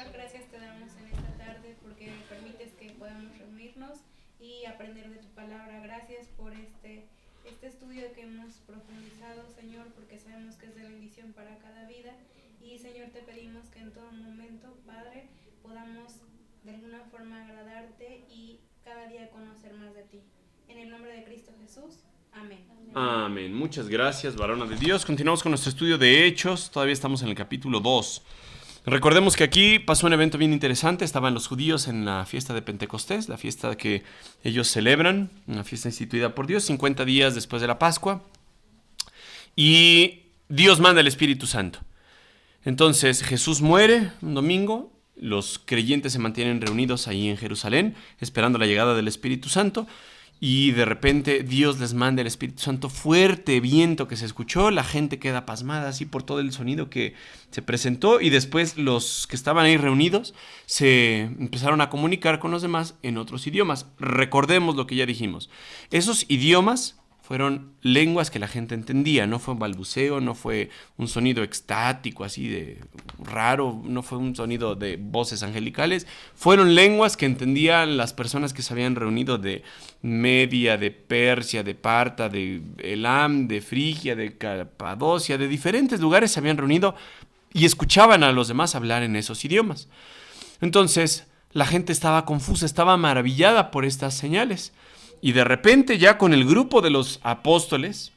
Señor, gracias te damos en esta tarde porque permites que podamos reunirnos y aprender de tu palabra. Gracias por este estudio que hemos profundizado, Señor, porque sabemos que es de bendición para cada vida. Y, Señor, te pedimos que en todo momento, Padre, podamos de alguna forma agradarte y cada día conocer más de ti. En el nombre de Cristo Jesús. Amén. Amén. Muchas gracias, varona de Dios. Continuamos con nuestro estudio de Hechos. Todavía estamos en el capítulo 2. Recordemos que aquí pasó un evento bien interesante. Estaban los judíos en la fiesta de Pentecostés, la fiesta que ellos celebran, una fiesta instituida por Dios, 50 días después de la Pascua. Y Dios manda el Espíritu Santo. Entonces Jesús muere un domingo. Los creyentes se mantienen reunidos ahí en Jerusalén, esperando la llegada del Espíritu Santo. Y de repente Dios les manda el Espíritu Santo, fuerte viento que se escuchó, la gente queda pasmada así por todo el sonido que se presentó, y después los que estaban ahí reunidos se empezaron a comunicar con los demás en otros idiomas. Recordemos lo que ya dijimos, esos idiomas fueron lenguas que la gente entendía, no fue un balbuceo, no fue un sonido extático así de raro, no fue un sonido de voces angelicales, fueron lenguas que entendían las personas que se habían reunido de Media, de Persia, de Parta, de Elam, de Frigia, de Capadocia, de diferentes lugares se habían reunido y escuchaban a los demás hablar en esos idiomas. Entonces la gente estaba confusa, estaba maravillada por estas señales. Y de repente ya con el grupo de los apóstoles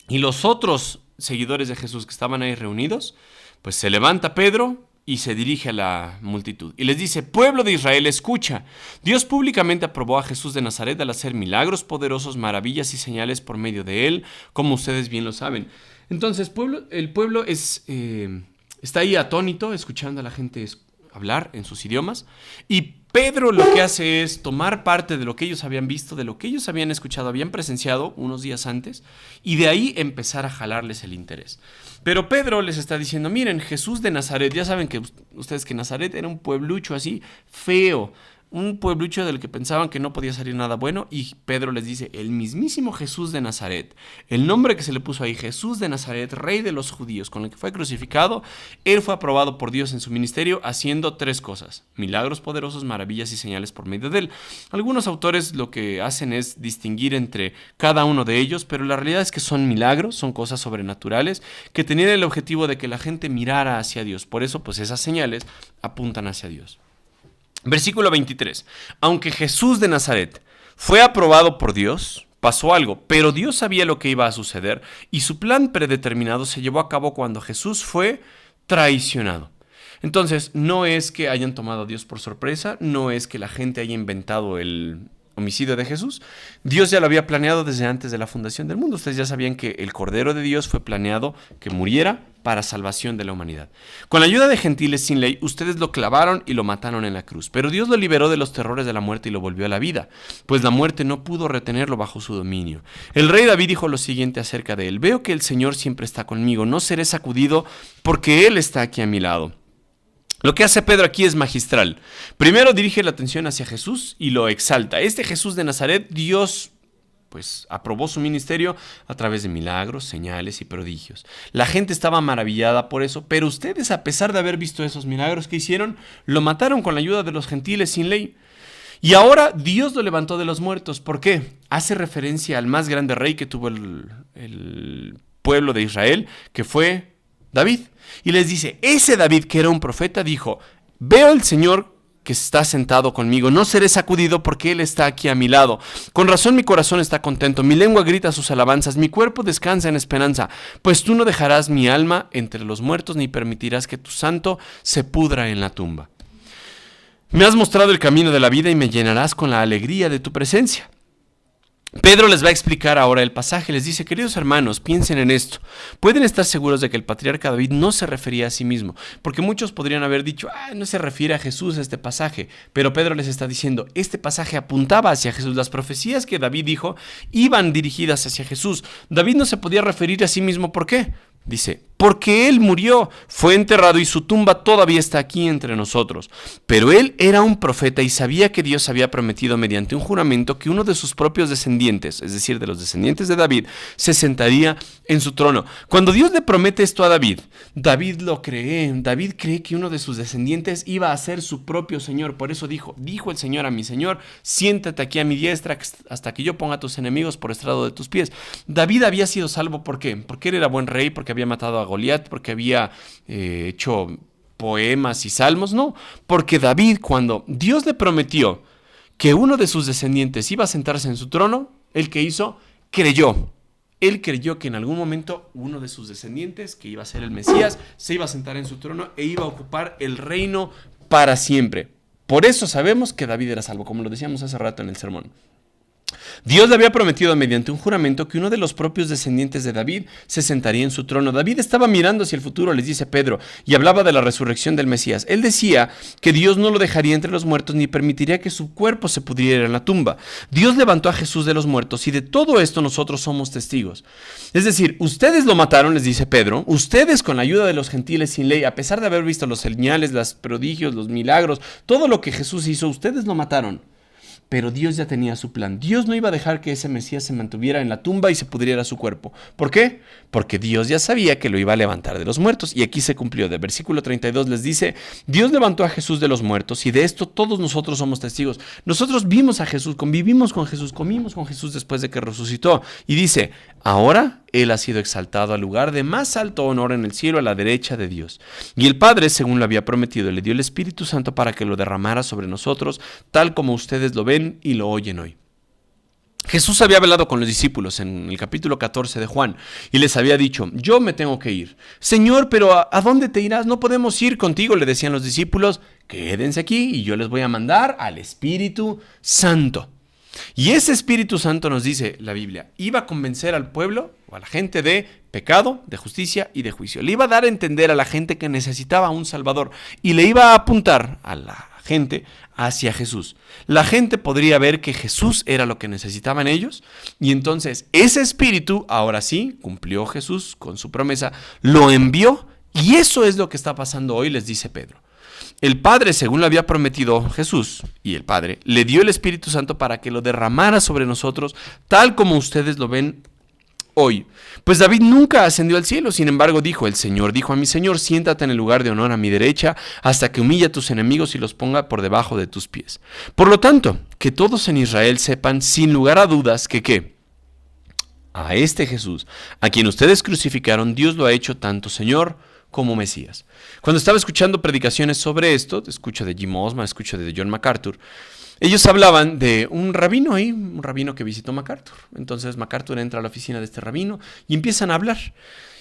y los otros seguidores de Jesús que estaban ahí reunidos, pues se levanta Pedro y se dirige a la multitud. Y les dice: pueblo de Israel, escucha. Dios públicamente aprobó a Jesús de Nazaret al hacer milagros poderosos, maravillas y señales por medio de él, como ustedes bien lo saben. Entonces el pueblo está ahí atónito, escuchando a la gente hablar en sus idiomas. Y Pedro lo que hace es tomar parte de lo que ellos habían visto, de lo que ellos habían escuchado, habían presenciado unos días antes, y de ahí empezar a jalarles el interés. Pero Pedro les está diciendo: miren, Jesús de Nazaret, ya saben que ustedes que Nazaret era un pueblucho así feo, un pueblucho del que pensaban que no podía salir nada bueno, y Pedro les dice: el mismísimo Jesús de Nazaret, el nombre que se le puso ahí, Jesús de Nazaret, rey de los judíos, con el que fue crucificado, él fue aprobado por Dios en su ministerio haciendo 3 cosas: milagros poderosos, maravillas y señales por medio de él. Algunos autores lo que hacen es distinguir entre cada uno de ellos, pero la realidad es que son milagros, son cosas sobrenaturales que tenían el objetivo de que la gente mirara hacia Dios. Por eso, pues esas señales apuntan hacia Dios. Versículo 23. Aunque Jesús de Nazaret fue aprobado por Dios, pasó algo, pero Dios sabía lo que iba a suceder y su plan predeterminado se llevó a cabo cuando Jesús fue traicionado. Entonces, no es que hayan tomado a Dios por sorpresa, no es que la gente haya inventado el homicidio de Jesús. Dios ya lo había planeado desde antes de la fundación del mundo. Ustedes ya sabían que el Cordero de Dios fue planeado que muriera para salvación de la humanidad. Con la ayuda de gentiles sin ley, ustedes lo clavaron y lo mataron en la cruz. Pero Dios lo liberó de los terrores de la muerte y lo volvió a la vida, pues la muerte no pudo retenerlo bajo su dominio. El rey David dijo lo siguiente acerca de él: veo que el Señor siempre está conmigo, no seré sacudido porque Él está aquí a mi lado. Lo que hace Pedro aquí es magistral. Primero dirige la atención hacia Jesús y lo exalta. Este Jesús de Nazaret, Dios pues aprobó su ministerio a través de milagros, señales y prodigios. La gente estaba maravillada por eso, pero ustedes, a pesar de haber visto esos milagros que hicieron, lo mataron con la ayuda de los gentiles sin ley. Y ahora Dios lo levantó de los muertos. ¿Por qué? Hace referencia al más grande rey que tuvo el pueblo de Israel, que fue David. Y les dice: ese David, que era un profeta, dijo: veo al Señor que está sentado conmigo, no seré sacudido porque Él está aquí a mi lado. Con razón mi corazón está contento, mi lengua grita sus alabanzas, mi cuerpo descansa en esperanza, pues tú no dejarás mi alma entre los muertos, ni permitirás que tu santo se pudra en la tumba. Me has mostrado el camino de la vida y me llenarás con la alegría de tu presencia. Pedro les va a explicar ahora el pasaje. Les dice: queridos hermanos, piensen en esto. Pueden estar seguros de que el patriarca David no se refería a sí mismo, porque muchos podrían haber dicho: no se refiere a Jesús este pasaje. Pero Pedro les está diciendo: este pasaje apuntaba hacia Jesús. Las profecías que David dijo iban dirigidas hacia Jesús. David no se podía referir a sí mismo. ¿Por qué? Dice, porque él murió, fue enterrado y su tumba todavía está aquí entre nosotros. Pero él era un profeta y sabía que Dios había prometido mediante un juramento que uno de sus propios descendientes, es decir, de los descendientes de David, se sentaría en su trono. Cuando Dios le promete esto a David, David lo cree. David cree que uno de sus descendientes iba a ser su propio Señor. Por eso dijo el Señor a mi Señor, siéntate aquí a mi diestra hasta que yo ponga a tus enemigos por estrado de tus pies. David había sido salvo, ¿por qué? Porque él era buen rey, porque había matado a Goliat, porque había hecho poemas y salmos. No, porque David, cuando Dios le prometió que uno de sus descendientes iba a sentarse en su trono, ¿él qué hizo? Creyó. Él creyó que en algún momento uno de sus descendientes, que iba a ser el Mesías, se iba a sentar en su trono e iba a ocupar el reino para siempre. Por eso sabemos que David era salvo, como lo decíamos hace rato en el sermón. Dios le había prometido mediante un juramento que uno de los propios descendientes de David se sentaría en su trono. David estaba mirando hacia el futuro, les dice Pedro, y hablaba de la resurrección del Mesías. Él decía que Dios no lo dejaría entre los muertos ni permitiría que su cuerpo se pudriera en la tumba. Dios levantó a Jesús de los muertos y de todo esto nosotros somos testigos. Es decir, ustedes lo mataron, les dice Pedro, ustedes con la ayuda de los gentiles sin ley, a pesar de haber visto los señales, los prodigios, los milagros, todo lo que Jesús hizo, ustedes lo mataron. Pero Dios ya tenía su plan. Dios no iba a dejar que ese Mesías se mantuviera en la tumba y se pudriera su cuerpo. ¿Por qué? Porque Dios ya sabía que lo iba a levantar de los muertos. Y aquí se cumplió. De versículo 32 les dice, Dios levantó a Jesús de los muertos y de esto todos nosotros somos testigos. Nosotros vimos a Jesús, convivimos con Jesús, comimos con Jesús después de que resucitó. Y dice, ahora Él ha sido exaltado al lugar de más alto honor en el cielo a la derecha de Dios. Y el Padre, según lo había prometido, le dio el Espíritu Santo para que lo derramara sobre nosotros, tal como ustedes lo ven y lo oyen hoy. Jesús había hablado con los discípulos en el capítulo 14 de Juan y les había dicho, yo me tengo que ir. Señor, pero ¿a dónde te irás? No podemos ir contigo, le decían los discípulos. Quédense aquí y yo les voy a mandar al Espíritu Santo. Y ese Espíritu Santo, nos dice la Biblia, iba a convencer al pueblo o a la gente de pecado, de justicia y de juicio. Le iba a dar a entender a la gente que necesitaba un Salvador y le iba a apuntar a la gente hacia Jesús. La gente podría ver que Jesús era lo que necesitaban ellos y entonces ese Espíritu, ahora sí, cumplió Jesús con su promesa, lo envió y eso es lo que está pasando hoy, les dice Pedro. El Padre, según lo había prometido Jesús, y el Padre, le dio el Espíritu Santo para que lo derramara sobre nosotros, tal como ustedes lo ven hoy. Pues David nunca ascendió al cielo, sin embargo dijo, el Señor dijo a mi Señor, siéntate en el lugar de honor a mi derecha, hasta que humille a tus enemigos y los ponga por debajo de tus pies. Por lo tanto, que todos en Israel sepan, sin lugar a dudas, que ¿qué? A este Jesús, a quien ustedes crucificaron, Dios lo ha hecho tanto Señor como Mesías. Cuando estaba escuchando predicaciones sobre esto, escucho de Jim Osman, escucho de John MacArthur, ellos hablaban de un rabino ahí, un rabino que visitó MacArthur. Entonces MacArthur entra a la oficina de este rabino y empiezan a hablar.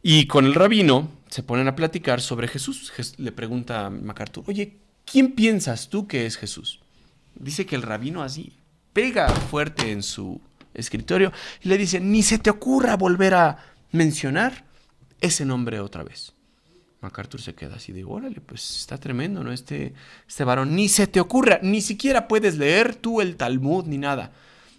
Y con el rabino se ponen a platicar sobre Jesús. Le pregunta a MacArthur, oye, ¿quién piensas tú que es Jesús? Dice que el rabino así pega fuerte en su escritorio y le dice, ni se te ocurra volver a mencionar ese nombre otra vez. MacArthur se queda así de, órale, pues está tremendo, ¿no? Este varón, ni se te ocurra, ni siquiera puedes leer tú el Talmud ni nada.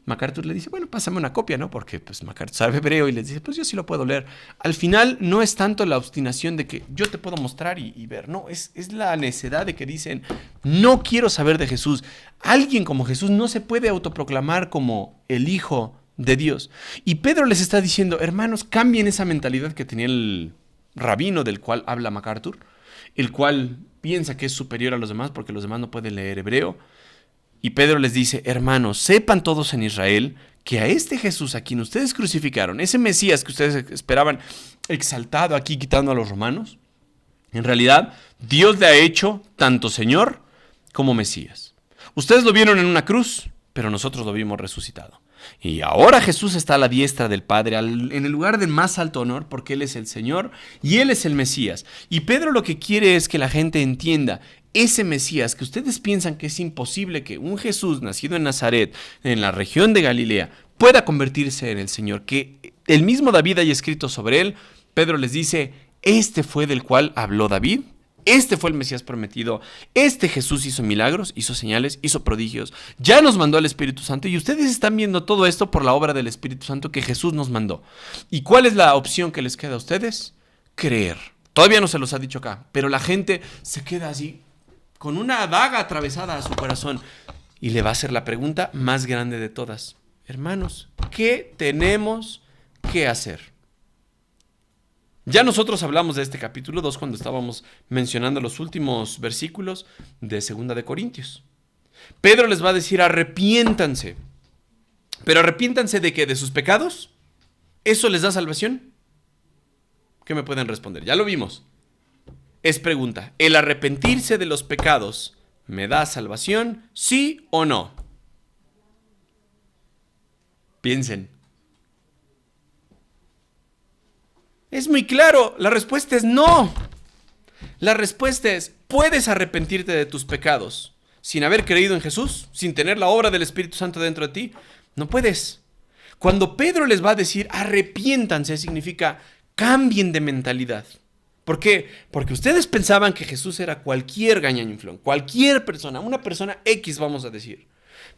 MacArthur le dice, bueno, pásame una copia, ¿no? Porque pues MacArthur sabe hebreo y les dice, pues yo sí lo puedo leer. Al final no es tanto la obstinación de que yo te puedo mostrar y ver, no, es la necedad de que dicen, no quiero saber de Jesús. Alguien como Jesús no se puede autoproclamar como el Hijo de Dios. Y Pedro les está diciendo, hermanos, cambien esa mentalidad que tenía el rabino del cual habla MacArthur, el cual piensa que es superior a los demás porque los demás no pueden leer hebreo. Y Pedro les dice, hermanos, sepan todos en Israel que a este Jesús a quien ustedes crucificaron, ese Mesías que ustedes esperaban exaltado aquí quitando a los romanos, en realidad Dios le ha hecho tanto Señor como Mesías. Ustedes lo vieron en una cruz, pero nosotros lo vimos resucitado. Y ahora Jesús está a la diestra del Padre, en el lugar de más alto honor, porque Él es el Señor y Él es el Mesías. Y Pedro lo que quiere es que la gente entienda, ese Mesías que ustedes piensan que es imposible que un Jesús nacido en Nazaret, en la región de Galilea, pueda convertirse en el Señor, que el mismo David haya escrito sobre Él. Pedro les dice, este fue del cual habló David. Este fue el Mesías prometido. Este Jesús hizo milagros, hizo señales, hizo prodigios. Ya nos mandó al Espíritu Santo y ustedes están viendo todo esto por la obra del Espíritu Santo que Jesús nos mandó. ¿Y cuál es la opción que les queda a ustedes? creer. Todavía no se los ha dicho acá, pero la gente se queda así, con una daga atravesada a su corazón. Y le va a hacer la pregunta más grande de todas. Hermanos, ¿qué tenemos que hacer? Ya nosotros hablamos de este capítulo 2 cuando estábamos mencionando los últimos versículos de 2 de Corintios. Pedro les va a decir, arrepiéntanse. ¿Pero arrepiéntanse de qué? ¿De sus pecados? ¿Eso les da salvación? ¿Qué me pueden responder? Ya lo vimos. Es pregunta, ¿el arrepentirse de los pecados me da salvación? ¿Sí o no? Piensen. Es muy claro, la respuesta es no. La respuesta es, ¿puedes arrepentirte de tus pecados sin haber creído en Jesús? ¿Sin tener la obra del Espíritu Santo dentro de ti? No puedes. Cuando Pedro les va a decir arrepiéntanse, significa cambien de mentalidad. ¿Por qué? Porque ustedes pensaban que Jesús era cualquier gañañiflón, cualquier persona, una persona X vamos a decir.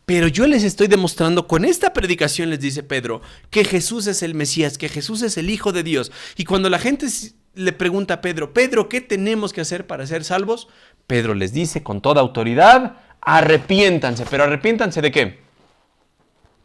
Pero yo les estoy demostrando, con esta predicación les dice Pedro, que Jesús es el Mesías, que Jesús es el Hijo de Dios. Y cuando la gente le pregunta a Pedro, Pedro, ¿qué tenemos que hacer para ser salvos? Pedro les dice con toda autoridad, arrepiéntanse. ¿Pero arrepiéntanse de qué?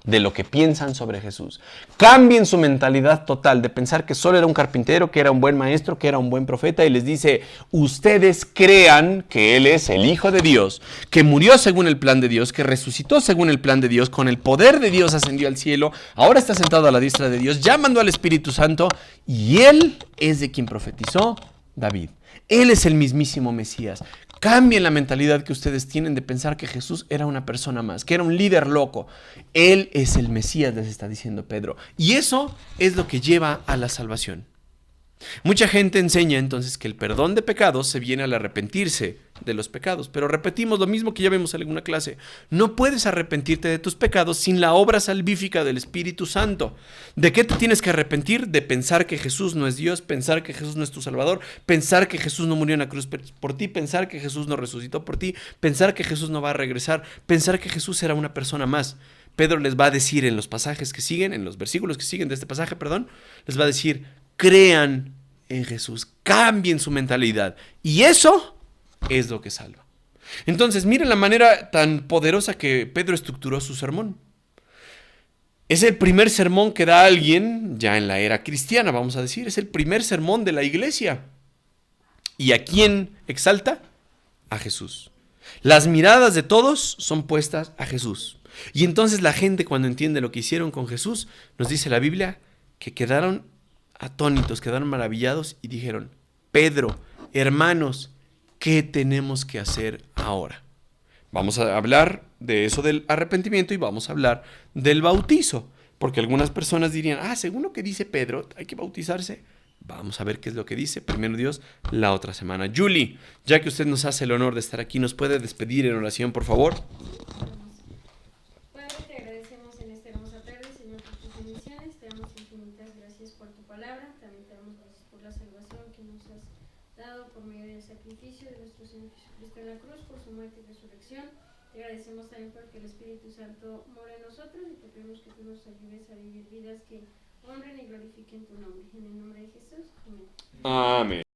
De lo que piensan sobre Jesús. Cambien su mentalidad total de pensar que solo era un carpintero, que era un buen maestro, que era un buen profeta, y les dice, ustedes crean que Él es el Hijo de Dios, que murió según el plan de Dios, que resucitó según el plan de Dios, con el poder de Dios ascendió al cielo, ahora está sentado a la diestra de Dios, ya mandó al Espíritu Santo, y Él es de quien profetizó David. Él es el mismísimo Mesías. Cambien la mentalidad que ustedes tienen de pensar que Jesús era una persona más, que era un líder loco. Él es el Mesías, les está diciendo Pedro. Y eso es lo que lleva a la salvación. Mucha gente enseña entonces que el perdón de pecados se viene al arrepentirse de los pecados, pero repetimos lo mismo que ya vimos en alguna clase. No puedes arrepentirte de tus pecados sin la obra salvífica del Espíritu Santo. ¿De qué te tienes que arrepentir? De pensar que Jesús no es Dios, pensar que Jesús no es tu Salvador, pensar que Jesús no murió en la cruz por ti, pensar que Jesús no resucitó por ti, pensar que Jesús no va a regresar, pensar que Jesús era una persona más. Pedro les va a decir en los pasajes que siguen, en los versículos que siguen de este pasaje, les va a decir, crean en Jesús, cambien su mentalidad. Y eso es lo que salva. Entonces, miren la manera tan poderosa que Pedro estructuró su sermón. Es el primer sermón que da alguien ya en la era cristiana, vamos a decir. Es el primer sermón de la iglesia. ¿Y a quién exalta? A Jesús. Las miradas de todos son puestas a Jesús. Y entonces la gente, cuando entiende lo que hicieron con Jesús, nos dice la Biblia que quedaron atónitos, quedaron maravillados y dijeron, Pedro, hermanos, ¿qué tenemos que hacer ahora? Vamos a hablar de eso del arrepentimiento y vamos a hablar del bautizo, porque algunas personas dirían, según lo que dice Pedro, hay que bautizarse. Vamos a ver qué es lo que dice, primero Dios, la otra semana. Julie, ya que usted nos hace el honor de estar aquí, ¿nos puede despedir en oración, por favor? Padre, te agradecemos en esta hermosa tarde, Señor, por tus bendiciones. Te damos infinitas gracias por tu palabra. También te damos gracias por la salvación que nos has dado por medio del sacrificio de nuestro Señor Jesucristo en la cruz, por su muerte y resurrección. Te agradecemos también porque el Espíritu Santo mora en nosotros y te pedimos que tú nos ayudes a vivir vidas que honren y glorifiquen tu nombre. En el nombre de Jesús. Amén. Amén.